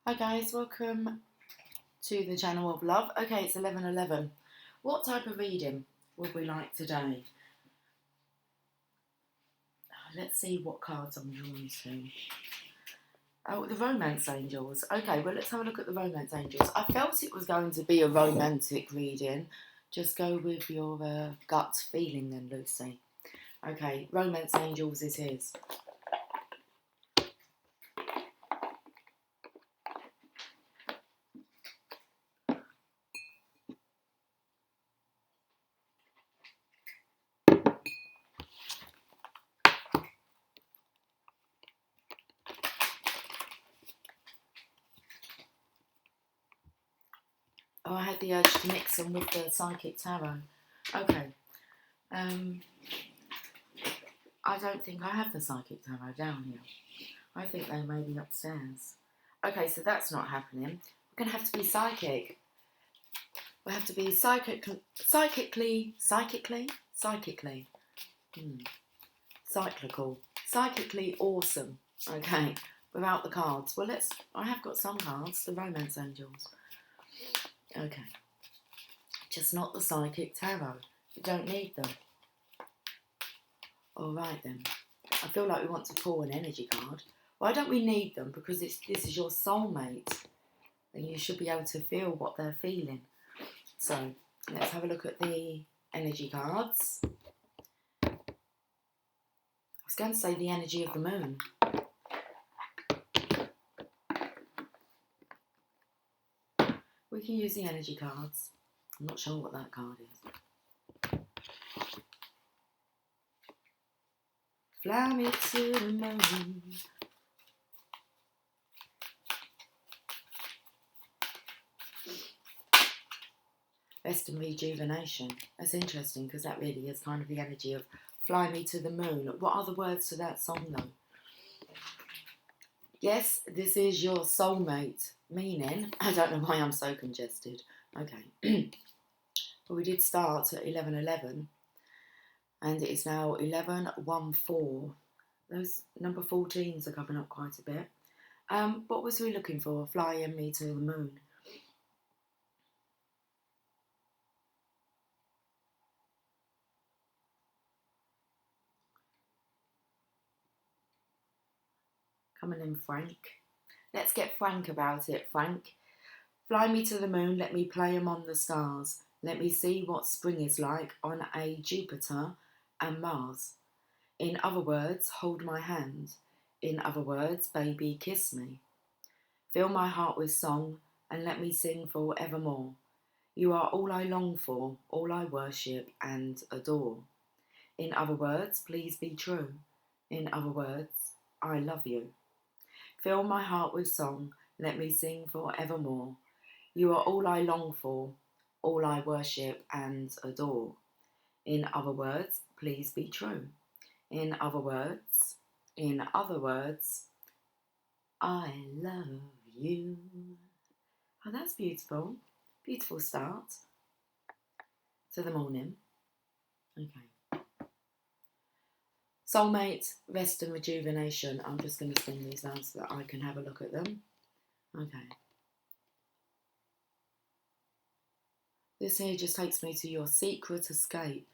Hi guys, welcome to the channel of love. Okay, it's 11:11. What type of reading would we like today? Let's see what cards I'm drawn to. Oh, the Romance Angels. Okay, well, let's have a look at the Romance Angels. I felt it was going to be a romantic reading. Just go with your gut feeling then, Lucy. Okay, Romance Angels it is. Oh, I had the urge to mix them with the Psychic Tarot. Okay. I don't think I have the Psychic Tarot down here. I think they may be upstairs. Okay, so that's not happening. We're going to have to be psychic. We have to be psychically, cyclical, psychically awesome. Okay, without the cards. Well, I have got some cards, the Romance Angels. Okay, just not the Psychic Tarot. You don't need them. All right then. I feel like we want to pull an energy card. Why don't we need them? Because this is your soulmate. And you should be able to feel what they're feeling. So let's have a look at the energy cards. I was going to say the energy of the moon. We can use the energy cards. I'm not sure what that card is. Fly me to the moon. Rest and rejuvenation. That's interesting because that really is kind of the energy of fly me to the moon. What are the words to that song though? Yes, this is your soulmate. Meaning, I don't know why I'm so congested. Okay. Well, we did start at 11:11 and it is now 11:14. Those number 14s are coming up quite a bit. What was we looking for? Flying me to the moon. Coming in, Frank. Let's get frank about it, Frank. Fly me to the moon, let me play among the stars. Let me see what spring is like on a Jupiter and Mars. In other words, hold my hand. In other words, baby, kiss me. Fill my heart with song and let me sing for evermore. You are all I long for, all I worship and adore. In other words, please be true. In other words, I love you. Fill my heart with song, let me sing for evermore. You are all I long for, all I worship and adore. In other words, please be true. In other words, I love you. Oh, that's beautiful. Beautiful start to the morning. Okay. Soulmate, rest and rejuvenation. I'm just going to spin these out so that I can have a look at them. Okay. This here just takes me to your secret escape.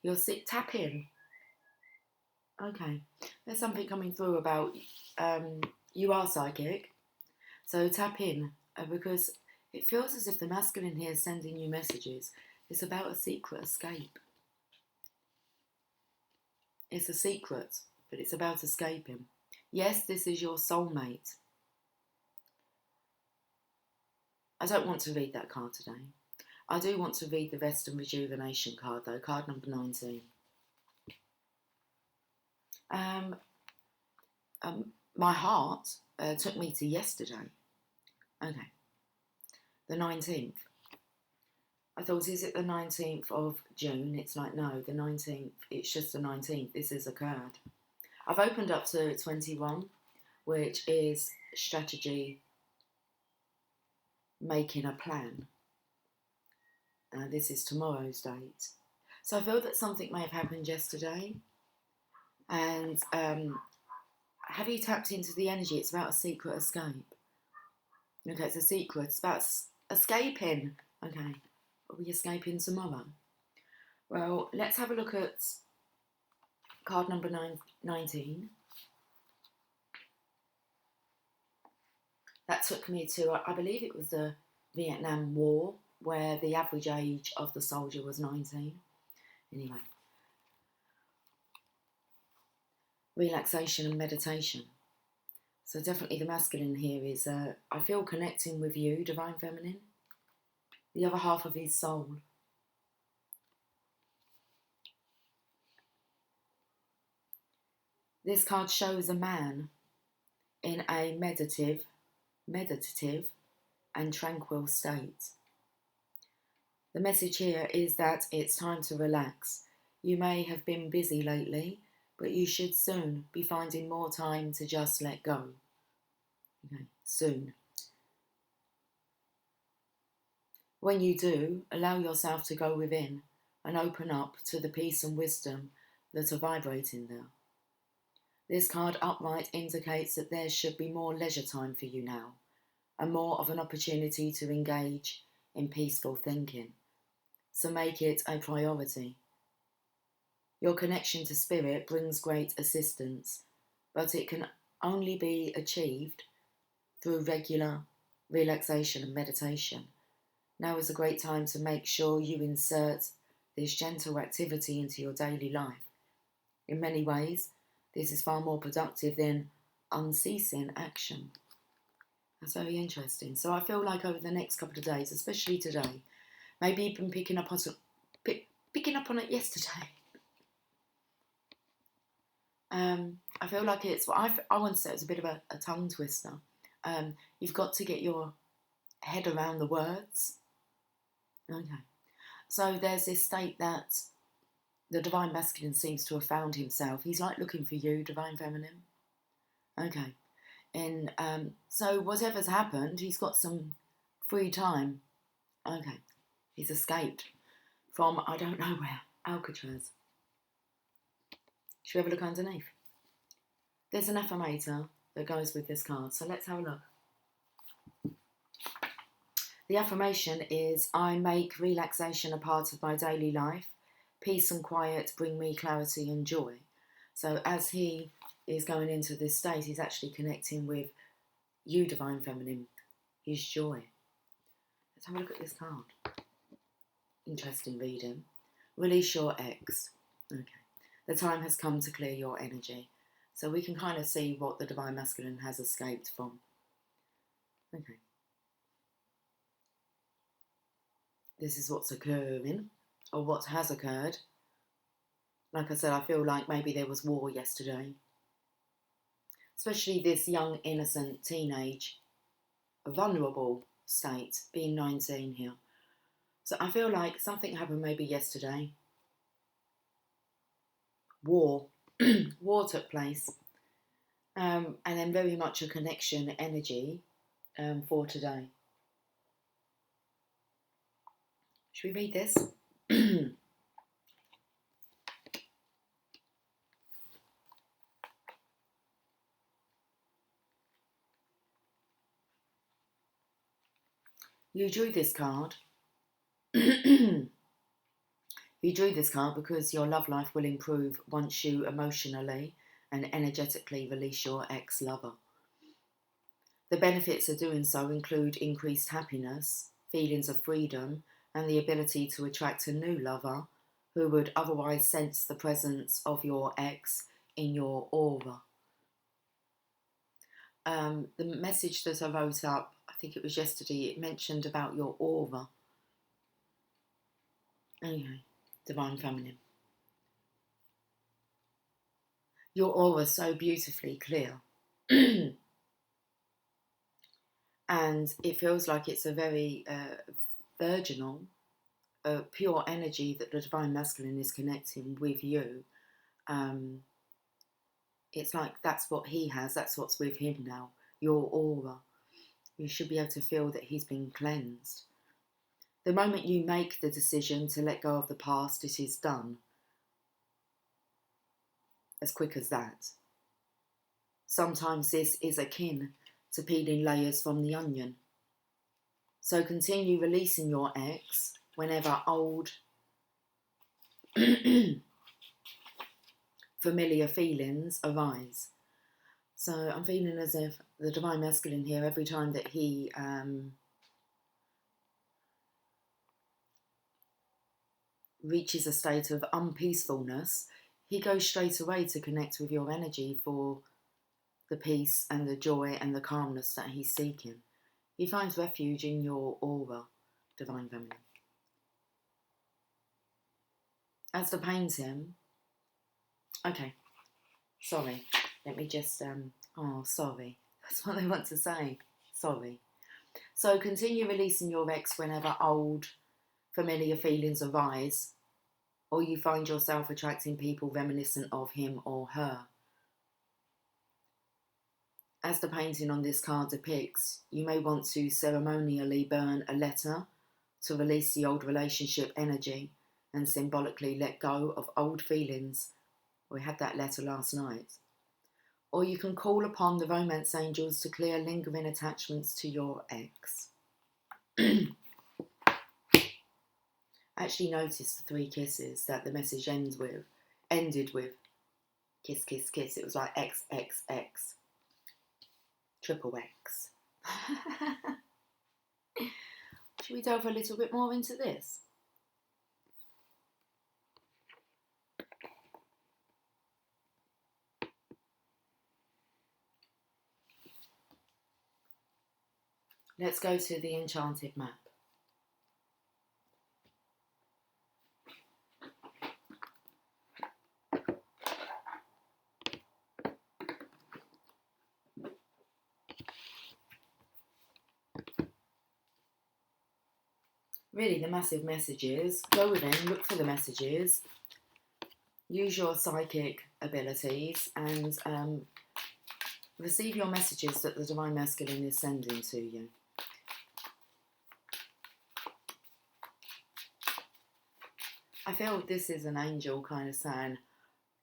Your tap in. Okay. There's something coming through about you are psychic. So tap in because it feels as if the masculine here is sending you messages. It's about a secret escape. It's a secret, but it's about escaping. Yes, this is your soulmate. I don't want to read that card today. I do want to read the rest and rejuvenation card though, card number 19. My heart took me to yesterday. Okay, the 19th. I thought, is it the 19th of June? It's like, no, the 19th. It's just the 19th. This has occurred. I've opened up to 21, which is strategy, making a plan. This is tomorrow's date. So I feel that something may have happened yesterday. And have you tapped into the energy? It's about a secret escape. Okay, it's a secret. It's about escaping. Okay, are we escaping tomorrow? Well, let's have a look at card number 19. That took me to, I believe it was the Vietnam War, where the average age of the soldier was 19. Anyway, relaxation and meditation. So definitely the masculine here is, I feel connecting with you, Divine Feminine, the other half of his soul. This card shows a man in a meditative and tranquil state. The message here is that it's time to relax. You may have been busy lately, but you should soon be finding more time to just let go. Okay, soon. When you do, allow yourself to go within and open up to the peace and wisdom that are vibrating there. This card upright indicates that there should be more leisure time for you now, and more of an opportunity to engage in peaceful thinking. So make it a priority. Your connection to spirit brings great assistance, but it can only be achieved through regular relaxation and meditation. Now is a great time to make sure you insert this gentle activity into your daily life. In many ways, this is far more productive than unceasing action. That's very interesting. So I feel like over the next couple of days, especially today, maybe you've been picking up on it yesterday. I feel like it's, I want to say it's a bit of a tongue twister. You've got to get your head around the words. Okay. So there's this state that the Divine Masculine seems to have found himself. He's like looking for you, Divine Feminine. Okay. And so whatever's happened, he's got some free time. Okay. He's escaped from, I don't know where, Alcatraz. Should we have a look underneath? There's an affirmator that goes with this card, so let's have a look. The affirmation is, I make relaxation a part of my daily life. Peace and quiet bring me clarity and joy. So as he is going into this state, he's actually connecting with you, Divine Feminine, his joy. Let's have a look at this card. Interesting reading. Release your ex. Okay. The time has come to clear your energy. So we can kind of see what the Divine Masculine has escaped from. Okay. This is what's occurring, or what has occurred. Like I said, I feel like maybe there was war yesterday. Especially this young, innocent, teenage, vulnerable state, being 19 here. So I feel like something happened maybe yesterday. War. War took place. And then very much a connection energy for today. Should we read this? You drew this card. You drew this card because your love life will improve once you emotionally and energetically release your ex-lover. The benefits of doing so include increased happiness, feelings of freedom, and the ability to attract a new lover who would otherwise sense the presence of your ex in your aura. The message that I wrote up, I think it was yesterday, it mentioned about your aura. Anyway, Divine Feminine. Your aura is so beautifully clear. And it feels like it's a very virginal, pure energy that the Divine Masculine is connecting with you. It's like that's what he has, that's what's with him now, your aura. You should be able to feel that he's been cleansed. The moment you make the decision to let go of the past, it is done. As quick as that. Sometimes this is akin to peeling layers from the onion. So continue releasing your ex whenever old familiar feelings arise. So I'm feeling as if the Divine Masculine here, every time that he reaches a state of unpeacefulness, he goes straight away to connect with your energy for the peace and the joy and the calmness that he's seeking. He finds refuge in your aura, Divine Feminine. As to pains him, okay, sorry, let me just, sorry, that's what I want to say, sorry. So continue releasing your ex whenever old familiar feelings arise, or you find yourself attracting people reminiscent of him or her. As the painting on this card depicts, you may want to ceremonially burn a letter to release the old relationship energy and symbolically let go of old feelings. We had that letter last night. Or you can call upon the romance angels to clear lingering attachments to your ex. Actually noticed the 3 kisses that the message ended with kiss, kiss, kiss. It was like X, X, X. Triple X. Should we delve a little bit more into this? Let's go to the enchanted map. Really, the massive messages, go within, look for the messages, use your psychic abilities and receive your messages that the Divine Masculine is sending to you. I feel this is an angel kind of saying,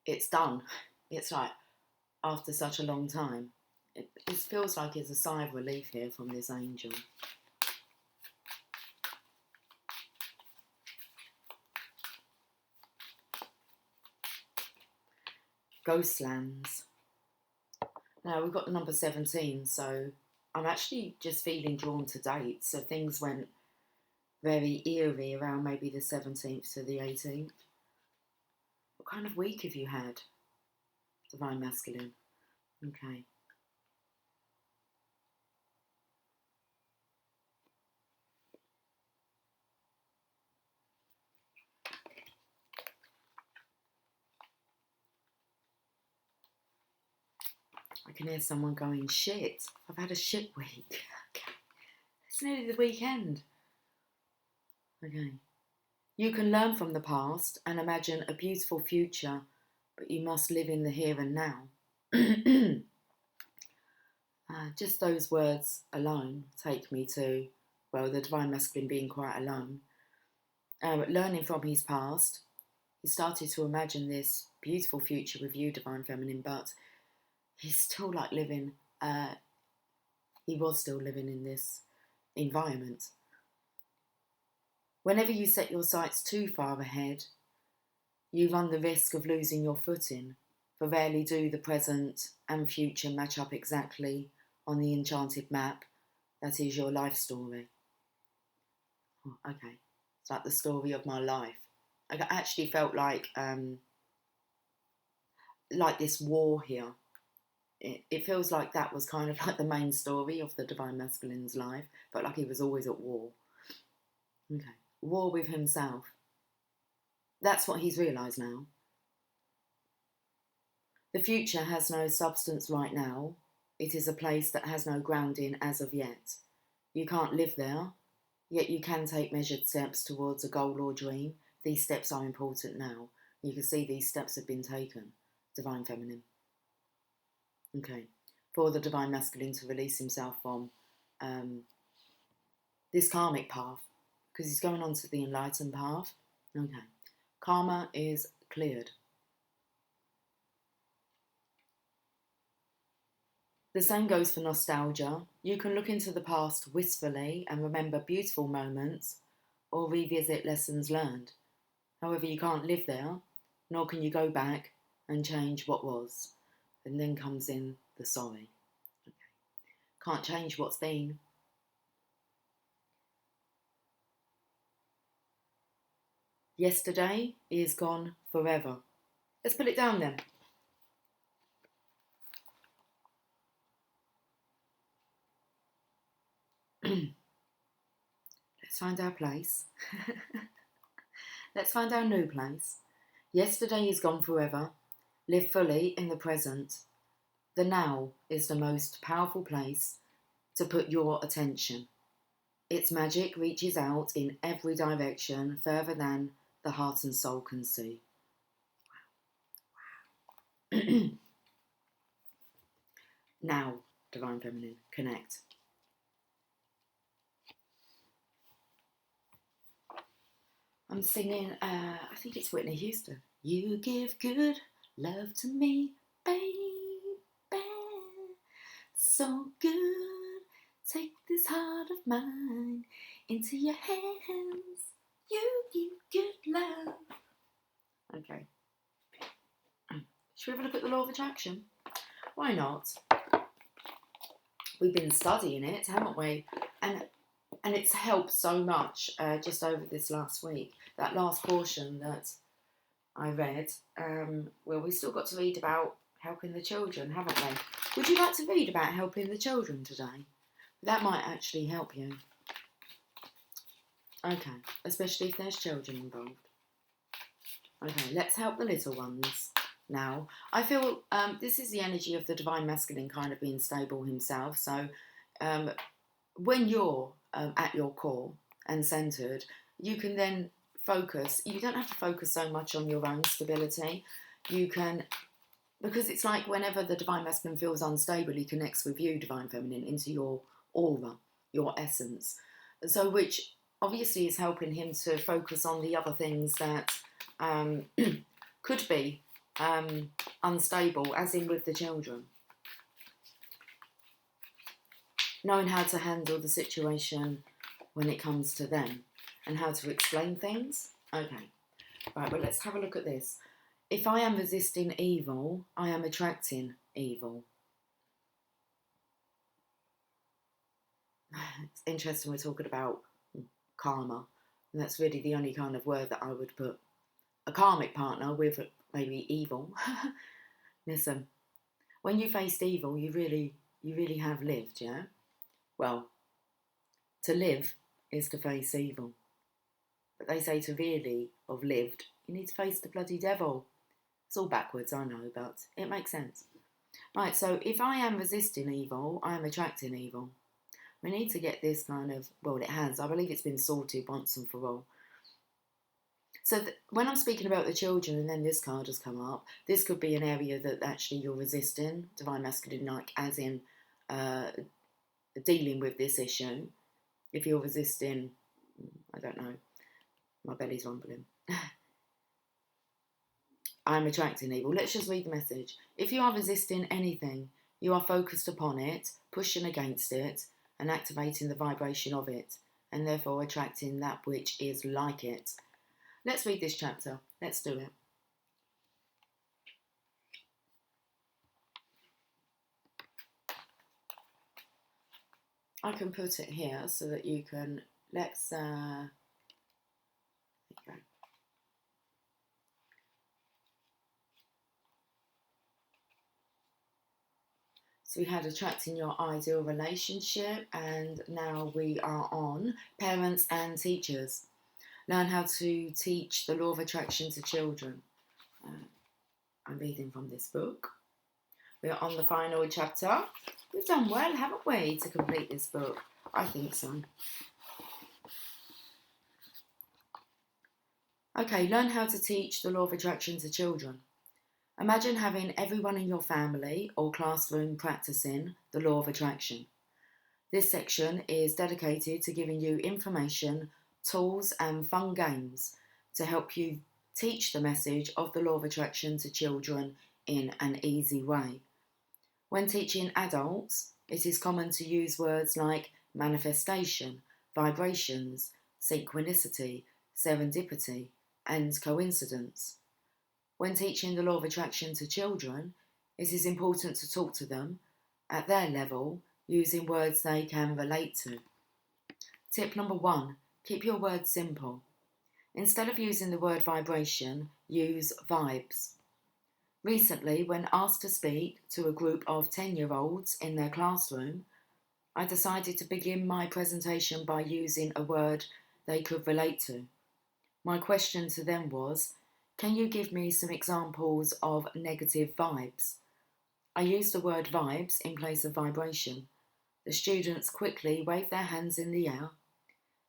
it's done. It's like, after such a long time. It feels like it's a sigh of relief here from this angel. Ghostlands. Now we've got the number 17, so I'm actually just feeling drawn to dates. So things went very eerie around maybe the 17th to the 18th. What kind of week have you had, Divine Masculine? Okay. I can hear someone going, shit, I've had a shit week. Okay. It's nearly the weekend. Okay. You can learn from the past and imagine a beautiful future, but you must live in the here and now. Just those words alone take me to, well, the Divine Masculine being quite alone. Learning from his past, he started to imagine this beautiful future with you, Divine Feminine, but he's still like living, he was still living in this environment. Whenever you set your sights too far ahead, you run the risk of losing your footing, for rarely do the present and future match up exactly on the enchanted map that is your life story. Oh, okay, it's like the story of my life. I actually felt like this war here. It feels like that was kind of like the main story of the Divine Masculine's life. Felt like he was always at war. Okay, war with himself. That's what he's realised now. The future has no substance right now. It is a place that has no grounding as of yet. You can't live there, yet you can take measured steps towards a goal or dream. These steps are important now. You can see these steps have been taken. Divine Feminine. Okay. For the Divine Masculine to release himself from this karmic path, because he's going on to the enlightened path. Okay. Karma is cleared. The same goes for nostalgia. You can look into the past wistfully and remember beautiful moments or revisit lessons learned. However, you can't live there, nor can you go back and change what was. And then comes in the sorry. Okay. Can't change what's been. Yesterday is gone forever. Let's put it down then. Let's find our place. Let's find our new place. Yesterday is gone forever. Live fully in the present. The now is the most powerful place to put your attention. Its magic reaches out in every direction, further than the heart and soul can see. Now, Divine Feminine, connect. I'm singing, I think it's Whitney Houston. You give good love to me, baby, so good. Take this heart of mine into your hands. You give good love. Okay. Should we have a look at the law of attraction? Why not? We've been studying it, haven't we? And it's helped so much just over this last week. That last portion that I read, well, we still got to read about helping the children, haven't we? Would you like to read about helping the children today? That might actually help you. Okay, especially if there's children involved. Okay, let's help the little ones now. I feel this is the energy of the Divine Masculine kind of being stable himself. So when you're at your core and centered, you can then focus. You don't have to focus so much on your own stability. You can, because it's like whenever the Divine Masculine feels unstable, he connects with you, Divine Feminine, into your aura, your essence. So which obviously is helping him to focus on the other things that could be unstable, as in with the children. Knowing how to handle the situation when it comes to them and how to explain things. Okay, right, well, let's have a look at this. If I am resisting evil, I am attracting evil. It's interesting we're talking about karma, and that's really the only kind of word that I would put a karmic partner with, maybe evil. Listen, when you faced evil, you really have lived, yeah? Well, to live is to face evil. But they say to really have lived, you need to face the bloody devil. It's all backwards, I know, but it makes sense. Right, so if I am resisting evil, I am attracting evil. We need to get this kind of, well, it has. I believe it's been sorted once and for all. So when I'm speaking about the children and then this card has come up, this could be an area that actually you're resisting, Divine Masculine, like as in dealing with this issue. If you're resisting, I don't know, my belly's rumbling. I'm attracting evil. Let's just read the message. If you are resisting anything, you are focused upon it, pushing against it, and activating the vibration of it, and therefore attracting that which is like it. Let's read this chapter. Let's do it. I can put it here so that you can, let's, there you go. So we had attracting your ideal relationship, and now we are on parents and teachers. Learn how to teach the law of attraction to children. I'm reading from this book. We're on the final chapter. We've done well, haven't we, to complete this book? I think so. Okay, learn how to teach the law of attraction to children. Imagine having everyone in your family or classroom practicing the law of attraction. This section is dedicated to giving you information, tools and fun games to help you teach the message of the law of attraction to children in an easy way. When teaching adults, it is common to use words like manifestation, vibrations, synchronicity, serendipity, and coincidence. When teaching the law of attraction to children, it is important to talk to them at their level using words they can relate to. Tip number 1, keep your words simple. Instead of using the word vibration, use vibes. Recently, when asked to speak to a group of 10-year-olds in their classroom, I decided to begin my presentation by using a word they could relate to. My question to them was, can you give me some examples of negative vibes? I used the word vibes in place of vibration. The students quickly waved their hands in the air.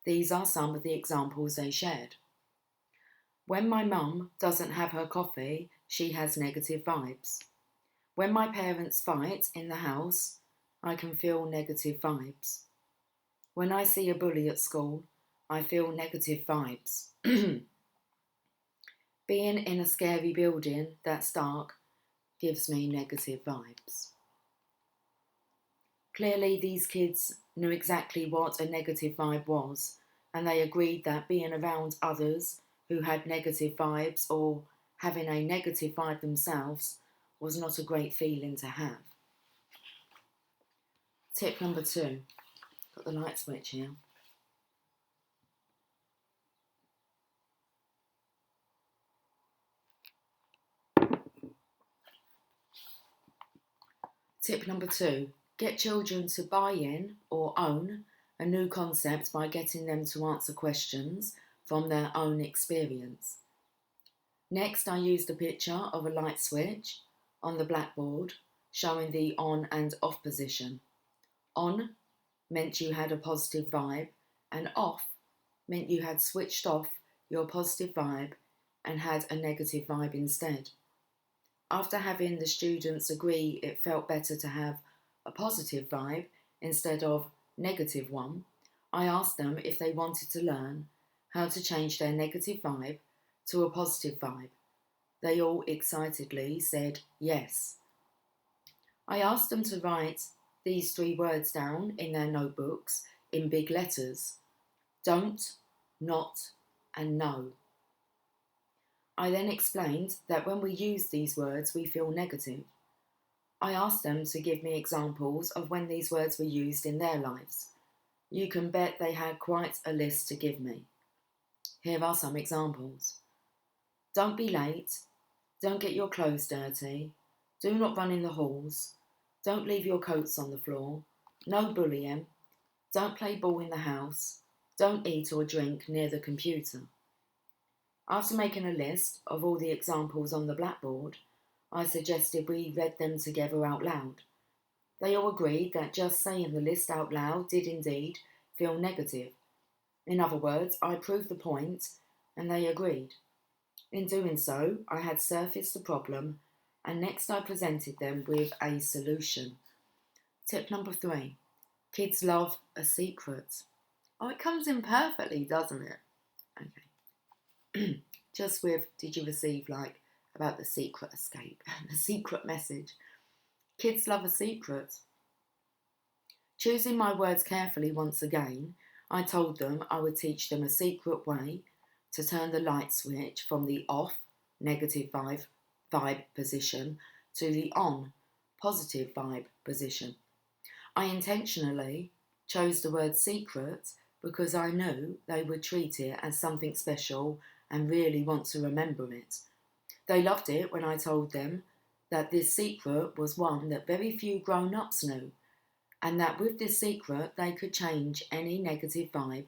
These are some of the examples they shared. When my mum doesn't have her coffee, she has negative vibes. When my parents fight in the house, I can feel negative vibes. When I see a bully at school, I feel negative vibes. Being in a scary building that's dark gives me negative vibes. Clearly, these kids knew exactly what a negative vibe was, and they agreed that being around others who had negative vibes or having a negative vibe themselves was not a great feeling to have. Tip number 2. Got the light switch here. Tip number 2. Get children to buy in or own a new concept by getting them to answer questions from their own experience. Next, I used a picture of a light switch on the blackboard showing the on and off position. On meant you had a positive vibe, and off meant you had switched off your positive vibe and had a negative vibe instead. After having the students agree it felt better to have a positive vibe instead of negative one, I asked them if they wanted to learn how to change their negative vibe to a positive vibe. They all excitedly said yes. I asked them to write these 3 words down in their notebooks in big letters: don't, not, and no. I then explained that when we use these words, we feel negative. I asked them to give me examples of when these words were used in their lives. You can bet they had quite a list to give me. Here are some examples. Don't be late. Don't get your clothes dirty. Do not run in the halls. Don't leave your coats on the floor. No bullying. Don't play ball in the house. Don't eat or drink near the computer. After making a list of all the examples on the blackboard, I suggested we read them together out loud. They all agreed that just saying the list out loud did indeed feel negative. In other words, I proved the point, and they agreed. In doing so, I had surfaced the problem, and next I presented them with a solution. Tip number 3. Kids love a secret. Oh, it comes in perfectly, doesn't it? Okay. Just with, did you receive about the secret escape, the secret message? Kids love a secret. Choosing my words carefully once again, I told them I would teach them a secret way to turn the light switch from the off, negative vibe position to the on, positive vibe position. I intentionally chose the word secret because I knew they would treat it as something special and really want to remember it. They loved it when I told them that this secret was one that very few grown-ups knew, and that with this secret they could change any negative vibe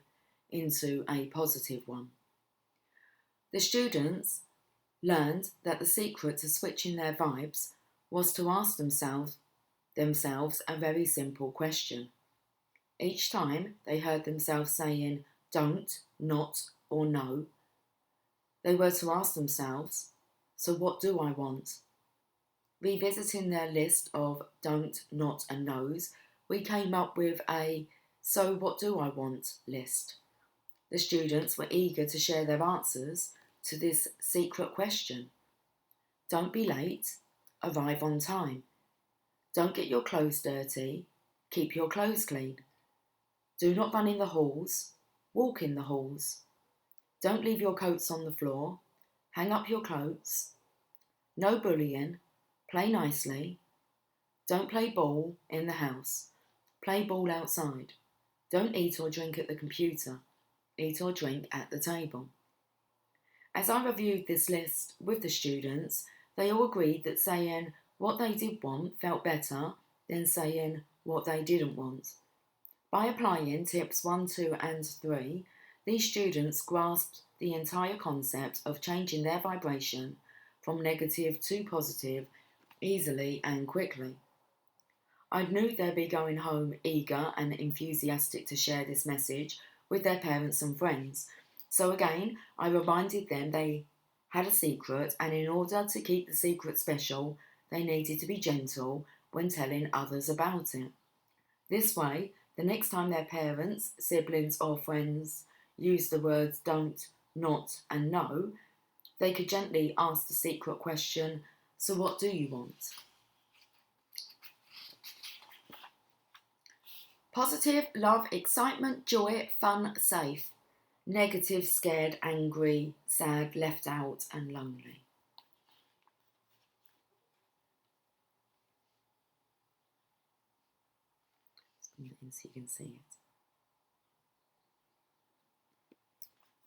into a positive one. The students learned that the secret to switching their vibes was to ask themselves a very simple question. Each time they heard themselves saying don't, not, or no, they were to ask themselves, so what do I want? Revisiting their list of don't, not, and no's, we came up with a so what do I want list. The students were eager to share their answers to this secret question. Don't be late, arrive on time. Don't get your clothes dirty. Keep your clothes clean. Do not run in the halls. Walk in the halls. Don't leave your coats on the floor. Hang up your coats. No bullying. Play nicely. Don't play ball in the house. Play ball outside. Don't eat or drink at the computer. Eat or drink at the table. As I reviewed this list with the students, they all agreed that saying what they did want felt better than saying what they didn't want. By applying tips 1, 2 and 3, these students grasped the entire concept of changing their vibration from negative to positive easily and quickly. I knew they'd be going home eager and enthusiastic to share this message with their parents and friends. So again, I reminded them they had a secret, and in order to keep the secret special, they needed to be gentle when telling others about it. This way, the next time their parents, siblings or friends used the words don't, not and no, they could gently ask the secret question, so what do you want? Positive, love, excitement, joy, fun, safe. Negative, scared, angry, sad, left out and lonely. So you can see it.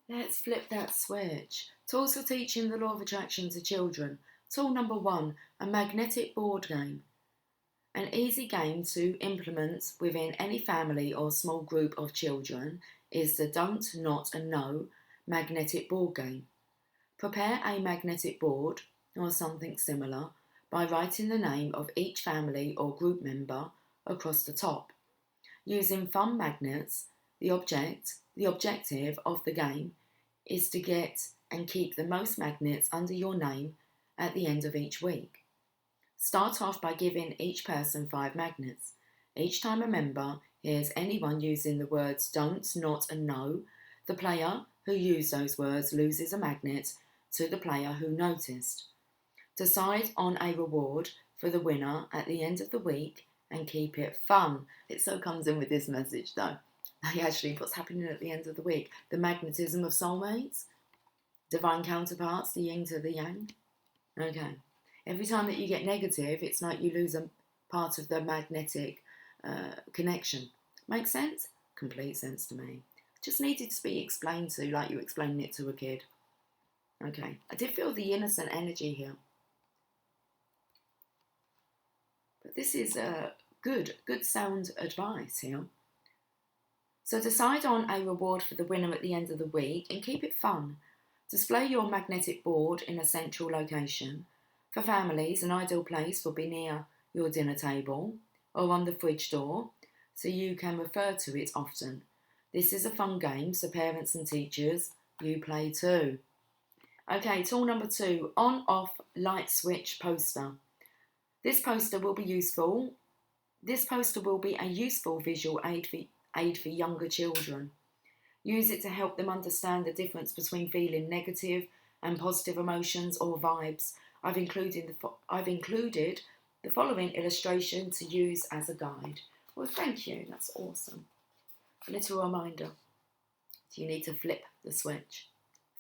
Let's flip that switch. Tools for teaching the law of attraction to children. Tool number 1, a magnetic board game. An easy game to implement within any family or small group of children is the don't, not and no magnetic board game. Prepare a magnetic board or something similar by writing the name of each family or group member across the top. Using fun magnets, the objective of the game is to get and keep the most magnets under your name at the end of each week. Start off by giving each person 5 magnets. Each time a member hears anyone using the words don't, not and no, the player who used those words loses a magnet to the player who noticed. Decide on a reward for the winner at the end of the week and keep it fun. It so comes in with this message though. Actually, what's happening at the end of the week? The magnetism of soulmates, divine counterparts, the yin to the yang. Okay. Every time that you get negative, it's like you lose a part of the magnetic connection. Make sense? Complete sense to me. Just needed to be explained to, like you explaining it to a kid. Okay. I did feel the innocent energy here. But this is good sound advice here. So decide on a reward for the winner at the end of the week and keep it fun. Display your magnetic board in a central location. For families, an ideal place will be near your dinner table or on the fridge door, so you can refer to it often. This is a fun game, so parents and teachers, you play too. Okay, tool number 2, on-off light switch poster. This poster will be a useful visual aid for younger children. Use it to help them understand the difference between feeling negative and positive emotions or vibes. I've included the following illustration to use as a guide. Well, thank you. That's awesome. A little reminder. Do you need to flip the switch?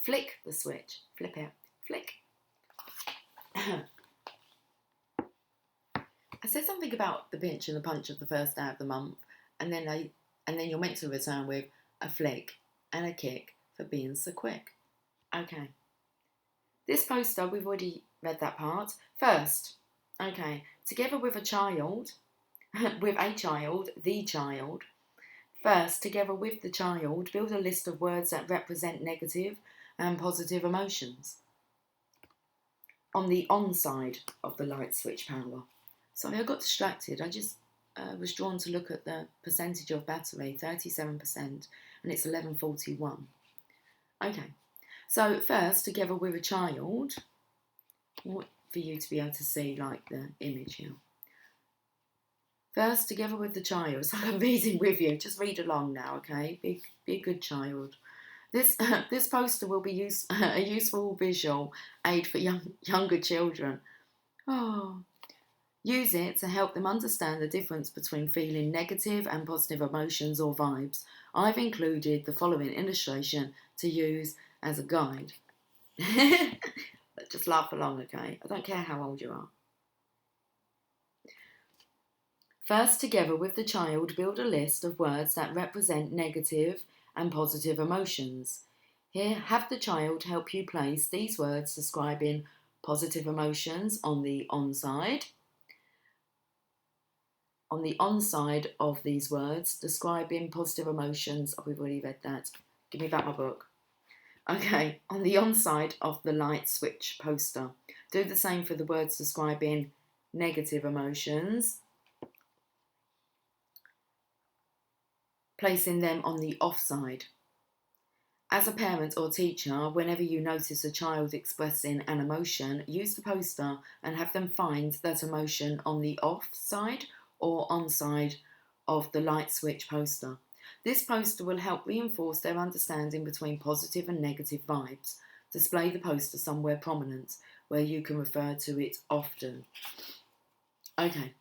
Flick the switch. Flip it. Flick. I said something about the pinch and the punch of the first day of the month, and then you're meant to return with a flick and a kick for being so quick. Okay. This poster, we've already read that part. First, okay, together with the child. First, together with the child, build a list of words that represent negative and positive emotions. On the on side of the light switch power. Sorry, I got distracted. I just was drawn to look at the percentage of battery, 37%, and it's 11:41. Okay. So first, together with a child, for you to be able to see like the image here. First, together with the child. It's like I'm reading with you. Just read along now, okay? Be a good child. This poster will be a useful visual aid for younger children. Oh, Use it to help them understand the difference between feeling negative and positive emotions or vibes. I've included the following illustration to use as a guide. Just laugh along, okay? I don't care how old you are. First, together with the child, build a list of words that represent negative and positive emotions. Here, have the child help you place these words describing positive emotions on the on side of these words, describing positive emotions. Oh, we've already read that. Give me back my book. Okay, on the on side of the light switch poster. Do the same for the words describing negative emotions, placing them on the off side. As a parent or teacher, whenever you notice a child expressing an emotion, use the poster and have them find that emotion on the off side or on side of the light switch poster. This poster will help reinforce their understanding between positive and negative vibes. Display the poster somewhere prominent where you can refer to it often. Okay,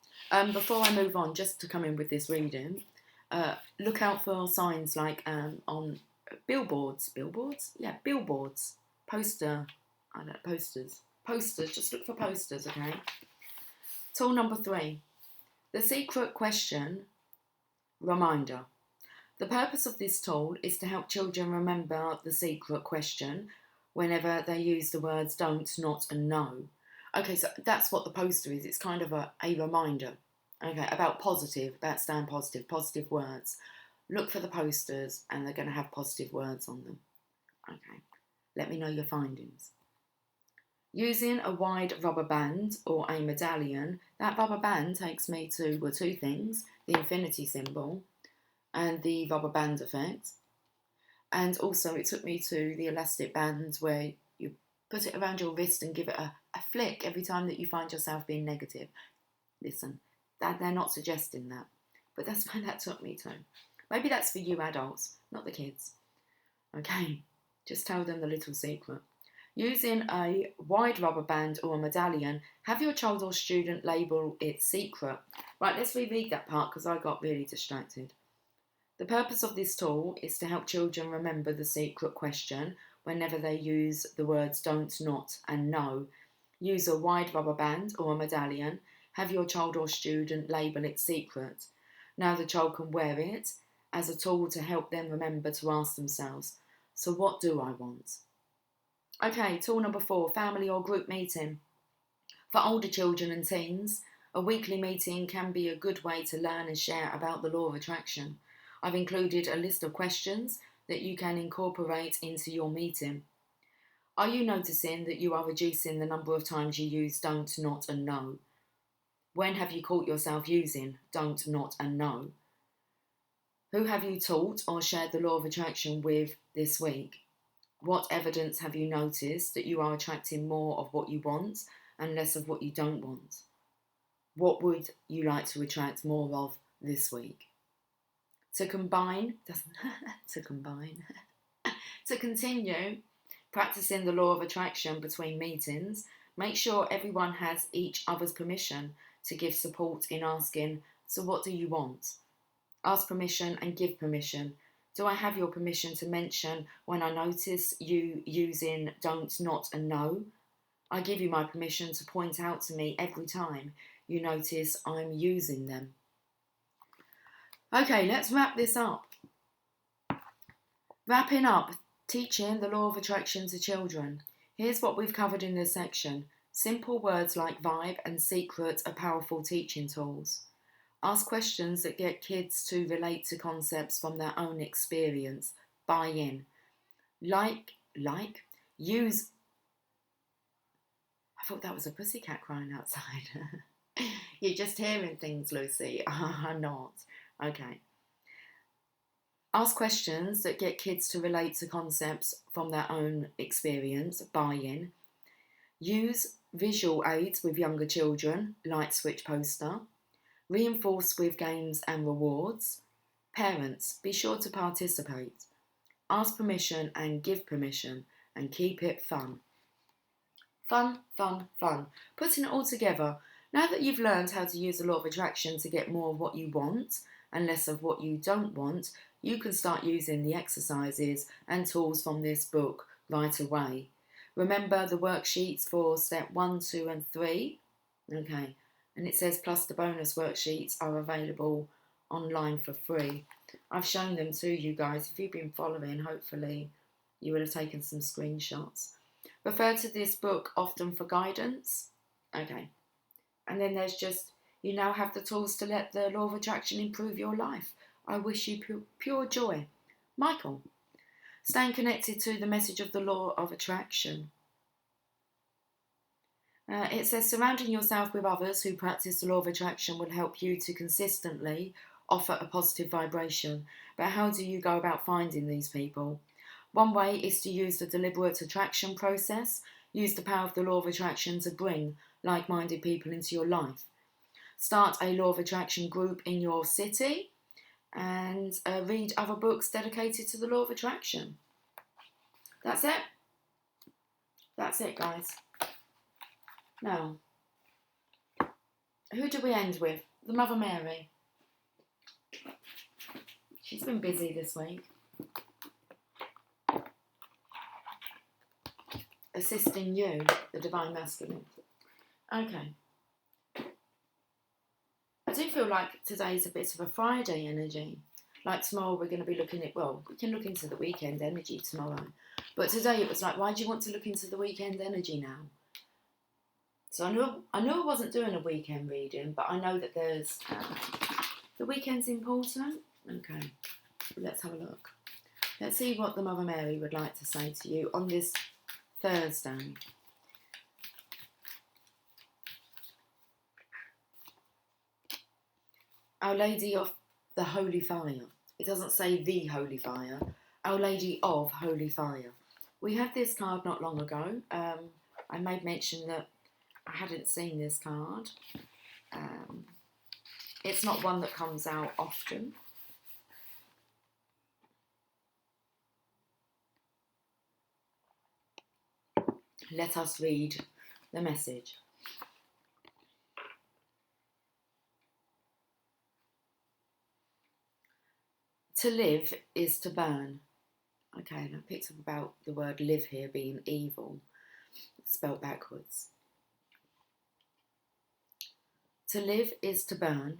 before I move on, just to come in with this reading, look out for signs like on billboards, posters, just look for posters, okay? Tool number 3, the secret question reminder. The purpose of this tool is to help children remember the secret question whenever they use the words don't, not and no. Okay, so that's what the poster is. It's kind of a reminder, okay, about staying positive, positive words. Look for the posters and they're going to have positive words on them. Okay, let me know your findings. Using a wide rubber band or a medallion, that rubber band takes me to, well, two things, the infinity symbol and the rubber band effect. And also it took me to the elastic bands where you put it around your wrist and give it a flick every time that you find yourself being negative. Listen, they're not suggesting that, but that's where that took me to. Maybe that's for you adults, not the kids. Okay, just tell them the little secret. Using a wide rubber band or a medallion, have your child or student label it secret. Right, let's reread that part because I got really distracted. The purpose of this tool is to help children remember the secret question whenever they use the words don't, not and no. Use a wide rubber band or a medallion. Have your child or student label it secret. Now the child can wear it as a tool to help them remember to ask themselves, so what do I want? Okay, tool number 4, family or group meeting. For older children and teens, a weekly meeting can be a good way to learn and share about the law of attraction. I've included a list of questions that you can incorporate into your meeting. Are you noticing that you are reducing the number of times you use don't, not and no? When have you caught yourself using don't, not and no? Who have you taught or shared the law of attraction with this week? What evidence have you noticed that you are attracting more of what you want and less of what you don't want? What would you like to attract more of this week? To continue practicing the law of attraction between meetings, make sure everyone has each other's permission to give support in asking, so what do you want? Ask permission and give permission. Do I have your permission to mention when I notice you using don't, not and no? I give you my permission to point out to me every time you notice I'm using them. Okay, let's wrap this up. Wrapping up, teaching the law of attraction to children. Here's what we've covered in this section. Simple words like vibe and secret are powerful teaching tools. Ask questions that get kids to relate to concepts from their own experience. Buy in. Use. I thought that was a pussycat crying outside. You're just hearing things, Lucy. I'm not. Okay. Ask questions that get kids to relate to concepts from their own experience. Buy in. Use visual aids with younger children. Light switch poster. Reinforce with games and rewards. Parents, be sure to participate. Ask permission and give permission, and keep it fun. Fun, fun, fun. Putting it all together, Now that you've learned how to use the law of attraction to get more of what you want and less of what you don't want, you can start using the exercises and tools from this book right away. Remember the worksheets for step 1, 2 and 3? Okay, and it says plus the bonus worksheets are available online for free. I've shown them to you guys. If you've been following, hopefully you would have taken some screenshots. Refer to this book often for guidance. Okay. And then there's just, you now have the tools to let the law of attraction improve your life. I wish you pure joy. Michael. Staying connected to the message of the law of attraction. It says surrounding yourself with others who practice the law of attraction will help you to consistently offer a positive vibration. But how do you go about finding these people? One way is to use the deliberate attraction process. Use the power of the law of attraction to bring like-minded people into your life. Start a law of attraction group in your city and read other books dedicated to the law of attraction. That's it. That's it, guys. Now, who do we end with? The Mother Mary. She's been busy this week, assisting you, the Divine Masculine. Okay. I do feel like today's a bit of a Friday energy. Like tomorrow we're going to be looking at, well, we can look into the weekend energy tomorrow. But today it was like, why do you want to look into the weekend energy now? So I knew I wasn't doing a weekend reading, but I know that there's, the weekend's important. Okay, let's have a look. Let's see what the Mother Mary would like to say to you on this Thursday. Our Lady of the Holy Fire. It doesn't say the Holy Fire. Our Lady of Holy Fire. We had this card not long ago. I made mention that I hadn't seen this card. It's not one that comes out often. Let us read the message. To live is to burn. Okay, and I picked up about the word live here being evil, spelled backwards. To live is to burn,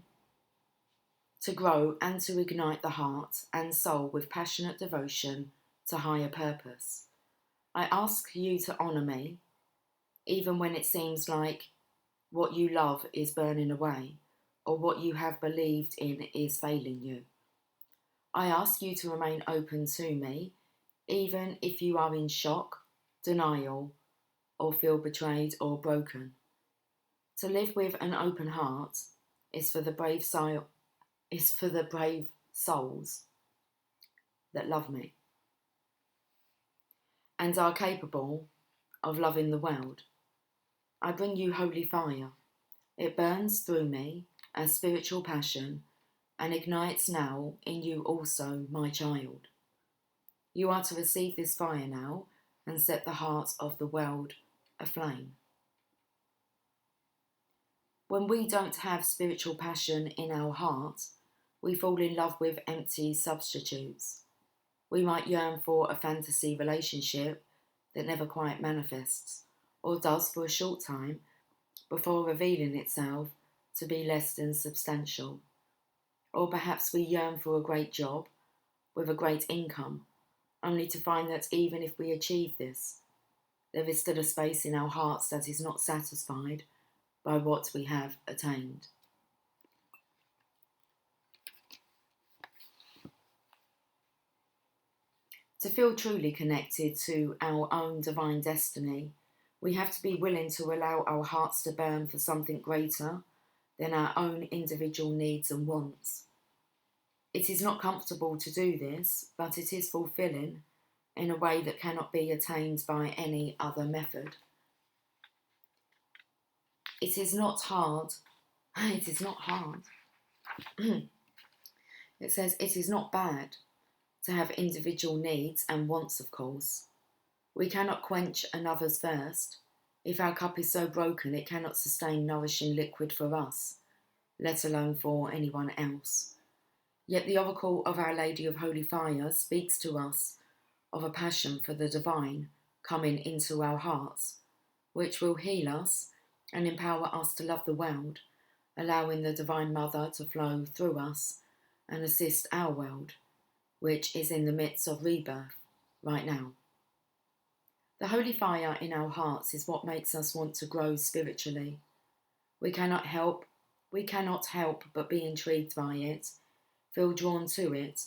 to grow and to ignite the heart and soul with passionate devotion to higher purpose. I ask you to honour me, even when it seems like what you love is burning away, or what you have believed in is failing you. I ask you to remain open to me, even if you are in shock, denial, or feel betrayed or broken. To live with an open heart is for the brave souls that love me and are capable of loving the world. I bring you holy fire. It burns through me as spiritual passion and ignites now in you also, my child. You are to receive this fire now and set the hearts of the world aflame. When we don't have spiritual passion in our hearts, we fall in love with empty substitutes. We might yearn for a fantasy relationship that never quite manifests, or does for a short time, before revealing itself to be less than substantial. Or perhaps we yearn for a great job with a great income, only to find that even if we achieve this, there is still a space in our hearts that is not satisfied by what we have attained. To feel truly connected to our own divine destiny, we have to be willing to allow our hearts to burn for something greater than our own individual needs and wants. It is not comfortable to do this, but it is fulfilling in a way that cannot be attained by any other method. It is not hard. It is not hard. It says it is not bad to have individual needs and wants, of course. We cannot quench another's thirst, if our cup is so broken it cannot sustain nourishing liquid for us, let alone for anyone else. Yet the oracle of Our Lady of Holy Fire speaks to us of a passion for the divine coming into our hearts, which will heal us and empower us to love the world, allowing the Divine Mother to flow through us and assist our world, which is in the midst of rebirth right now. The holy fire in our hearts is what makes us want to grow spiritually. We cannot help but be intrigued by it, feel drawn to it,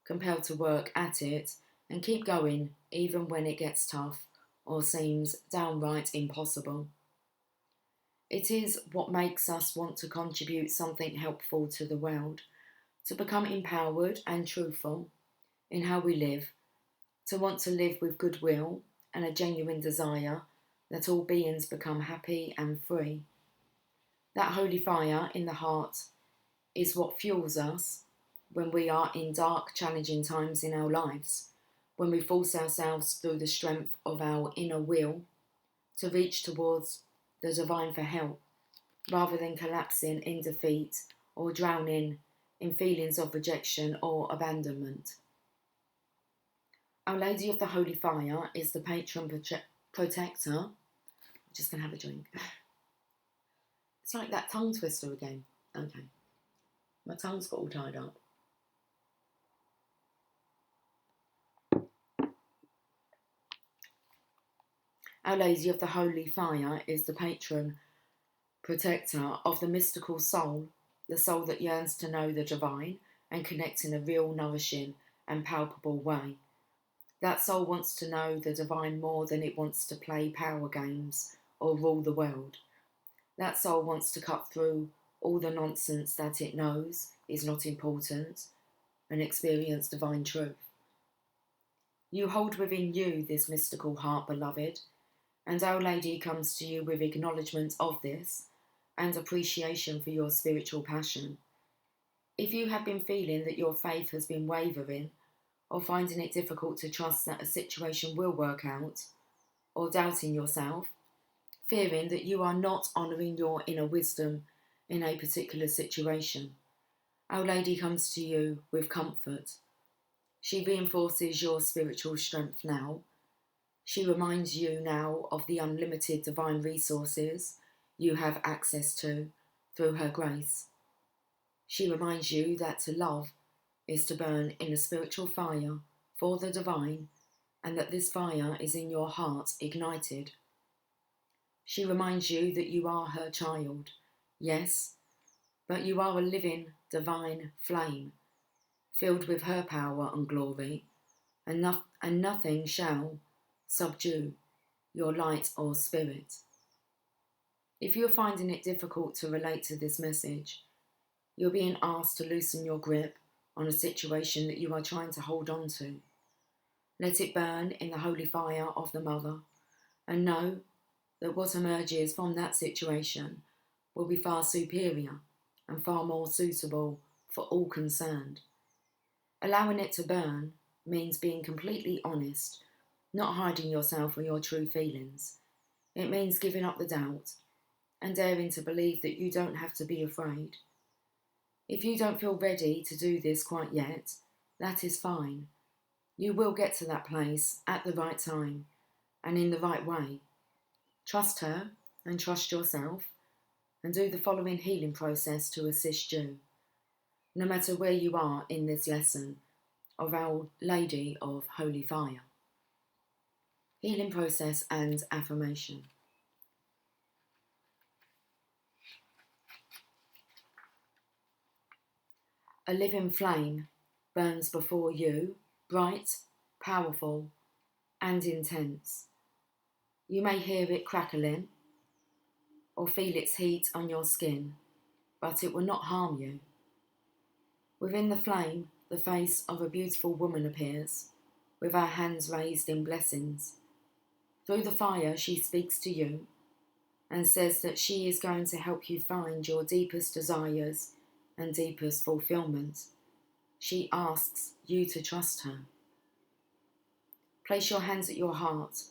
compelled to work at it, and keep going even when it gets tough or seems downright impossible. It is what makes us want to contribute something helpful to the world, to become empowered and truthful in how we live, to want to live with goodwill and a genuine desire that all beings become happy and free. That holy fire in the heart is what fuels us when we are in dark, challenging times in our lives, when we force ourselves through the strength of our inner will to reach towards the divine for help, rather than collapsing in defeat or drowning in feelings of rejection or abandonment. Our Lady of the Holy Fire is the patron protector. I'm just going to have a drink. It's like that tongue twister again. Okay. My tongue's got all tied up. Our Lady of the Holy Fire is the patron protector of the mystical soul, the soul that yearns to know the divine and connect in a real, nourishing and palpable way. That soul wants to know the divine more than it wants to play power games or rule the world. That soul wants to cut through all the nonsense that it knows is not important and experience divine truth. You hold within you this mystical heart, beloved, and Our Lady comes to you with acknowledgement of this and appreciation for your spiritual passion. If you have been feeling that your faith has been wavering, or finding it difficult to trust that a situation will work out, or doubting yourself, fearing that you are not honouring your inner wisdom in a particular situation, Our Lady comes to you with comfort. She reinforces your spiritual strength now. She reminds you now of the unlimited divine resources you have access to through her grace. She reminds you that to love is to burn in a spiritual fire for the divine, and that this fire is in your heart ignited. She reminds you that you are her child, yes, but you are a living divine flame, filled with her power and glory, and nothing shall subdue your light or spirit. If you're finding it difficult to relate to this message, you're being asked to loosen your grip on a situation that you are trying to hold on to. Let it burn in the holy fire of the Mother, and know that what emerges from that situation will be far superior and far more suitable for all concerned. Allowing it to burn means being completely honest, not hiding yourself or your true feelings. It means giving up the doubt and daring to believe that you don't have to be afraid. If you don't feel ready to do this quite yet, that is fine. You will get to that place at the right time and in the right way. Trust her and trust yourself, and do the following healing process to assist you, no matter where you are in this lesson of Our Lady of Holy Fire. Healing process and affirmation. A living flame burns before you, bright, powerful, and intense. You may hear it crackling or feel its heat on your skin, but it will not harm you. Within the flame, the face of a beautiful woman appears, with her hands raised in blessings. Through the fire, she speaks to you and says that she is going to help you find your deepest desires and deepest fulfillment. She asks you to trust her. Place your hands at your heart,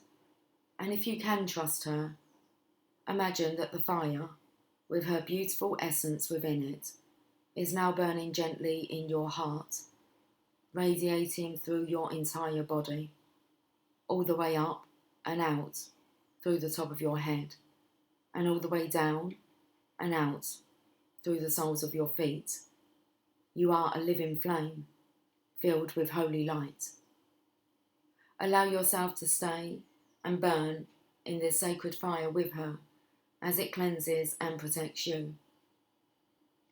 and if you can trust her, Imagine that the fire, with her beautiful essence within it, is now burning gently in your heart, radiating through your entire body, all the way up and out through the top of your head, and all the way down and out through the soles of your feet. You are a living flame, filled with holy light. Allow yourself to stay and burn in this sacred fire with her as it cleanses and protects you.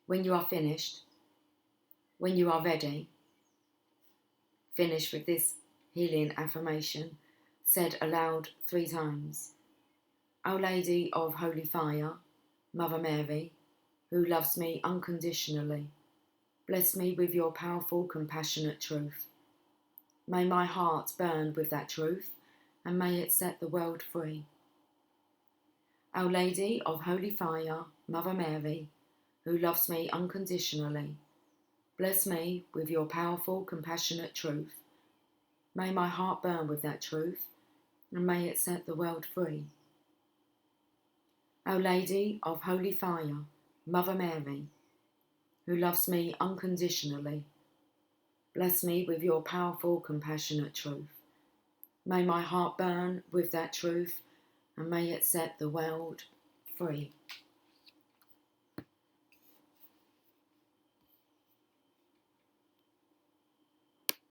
When you are finished, when you are ready, finish with this healing affirmation, said aloud 3 times. Our Lady of Holy Fire, Mother Mary, who loves me unconditionally, bless me with your powerful, compassionate truth. May my heart burn with that truth, and may it set the world free. Our Lady of Holy Fire, Mother Mary, who loves me unconditionally, bless me with your powerful, compassionate truth. May my heart burn with that truth, and may it set the world free. Our Lady of Holy Fire, Mother Mary, who loves me unconditionally, bless me with your powerful, compassionate truth. May my heart burn with that truth, and may it set the world free.